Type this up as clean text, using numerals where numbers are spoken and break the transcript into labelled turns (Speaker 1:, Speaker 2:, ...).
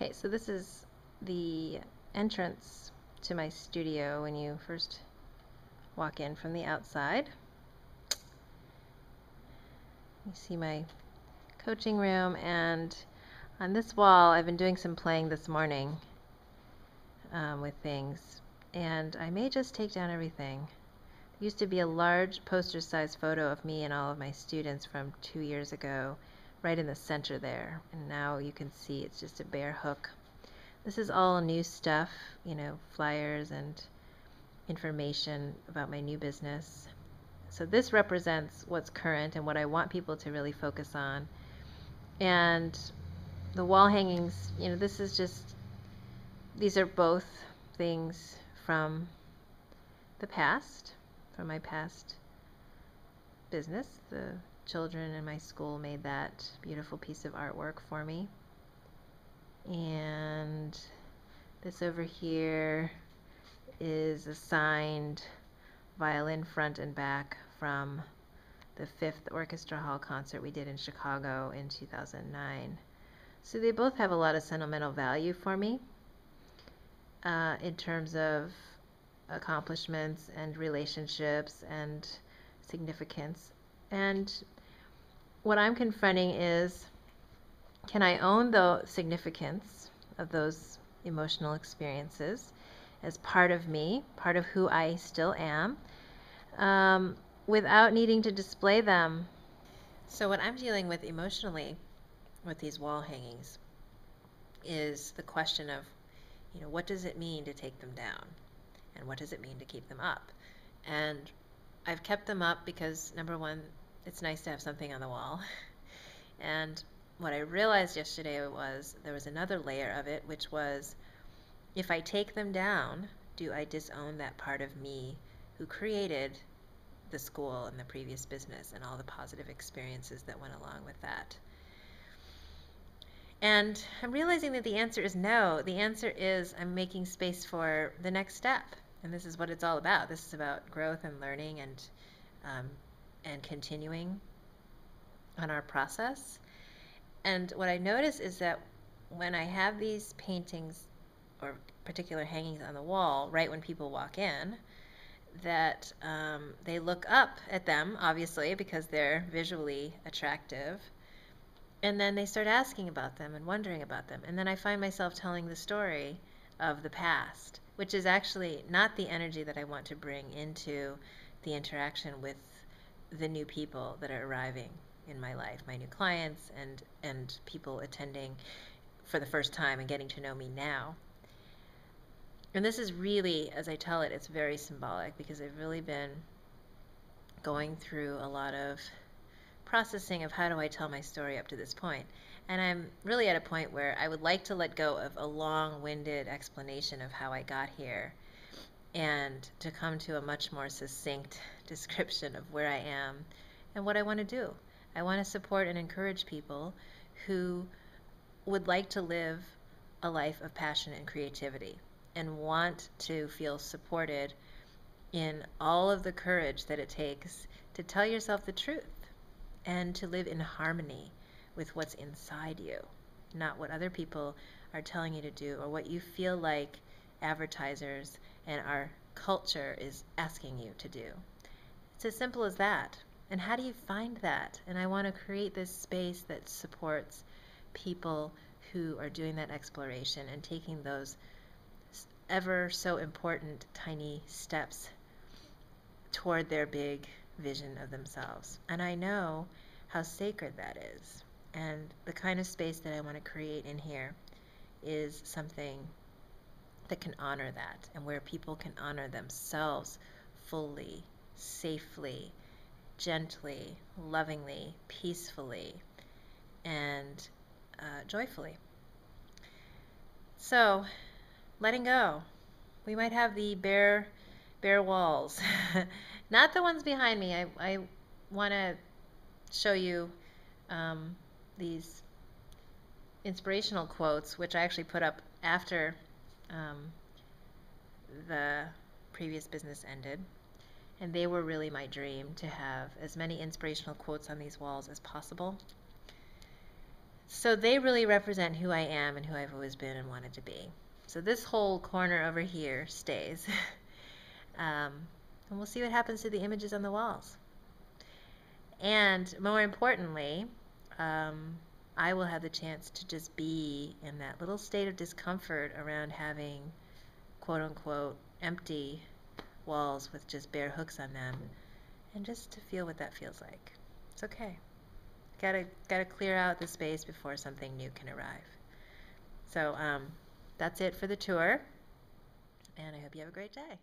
Speaker 1: Okay, so this is the entrance to my studio when you first walk in from the outside. You see my coaching room, and on this wall I've been doing some playing this morning with things, and I may just take down everything. There used to be a large poster-sized photo of me and all of my students from 2 years ago right in the center there, and now you can see it's just a bare hook. This is all new stuff, flyers and information about my new business. So this represents what's current and what I want people to really focus on. And the wall hangings, these are both things from the past, from my past business. The children in my school made that beautiful piece of artwork for me. And this over here is a signed violin front and back from the 5th Orchestra Hall concert we did in Chicago in 2009. So they both have a lot of sentimental value for me in terms of accomplishments and relationships and significance. And what I'm confronting is, can I own the significance of those emotional experiences as part of me, part of who I still am, without needing to display them? So what I'm dealing with emotionally with these wall hangings is the question of, what does it mean to take them down? And what does it mean to keep them up? And I've kept them up because, number one, it's nice to have something on the wall. And what I realized yesterday was there was another layer of it, which was, if I take them down, do I disown that part of me who created the school and the previous business and all the positive experiences that went along with that? And I'm realizing that the answer is no. The answer is I'm making space for the next step. And this is what it's all about. This is about growth and learning and continuing on our process. And what I notice is that when I have these paintings or particular hangings on the wall, right when people walk in, that they look up at them, obviously, because they're visually attractive. And then they start asking about them and wondering about them. And then I find myself telling the story of the past, which is actually not the energy that I want to bring into the interaction with the new people that are arriving in my life, my new clients and people attending for the first time and getting to know me now. And this is really, as I tell it, it's very symbolic because I've really been going through a lot of processing of how do I tell my story up to this point. And I'm really at a point where I would like to let go of a long-winded explanation of how I got here and to come to a much more succinct description of where I am and what I want to do. I want to support and encourage people who would like to live a life of passion and creativity and want to feel supported in all of the courage that it takes to tell yourself the truth and to live in harmony with what's inside you, not what other people are telling you to do or what you feel like advertisers and our culture is asking you to do. It's as simple as that. And how do you find that? And I want to create this space that supports people who are doing that exploration and taking those ever so important tiny steps toward their big vision of themselves. And I know how sacred that is. And the kind of space that I want to create in here is something that can honor that, and where people can honor themselves fully, safely, gently, lovingly, peacefully, and joyfully. So, letting go. We might have the bare walls, not the ones behind me. I want to show you these inspirational quotes, which I actually put up after the previous business ended. And they were really my dream, to have as many inspirational quotes on these walls as possible. So they really represent who I am and who I've always been and wanted to be. So this whole corner over here stays. um, and we'll see what happens to the images on the walls. And more importantly, I will have the chance to just be in that little state of discomfort around having quote unquote empty walls with just bare hooks on them, and just to feel what that feels like. It's okay. Gotta clear out the space before something new can arrive. So that's it for the tour, and I hope you have a great day.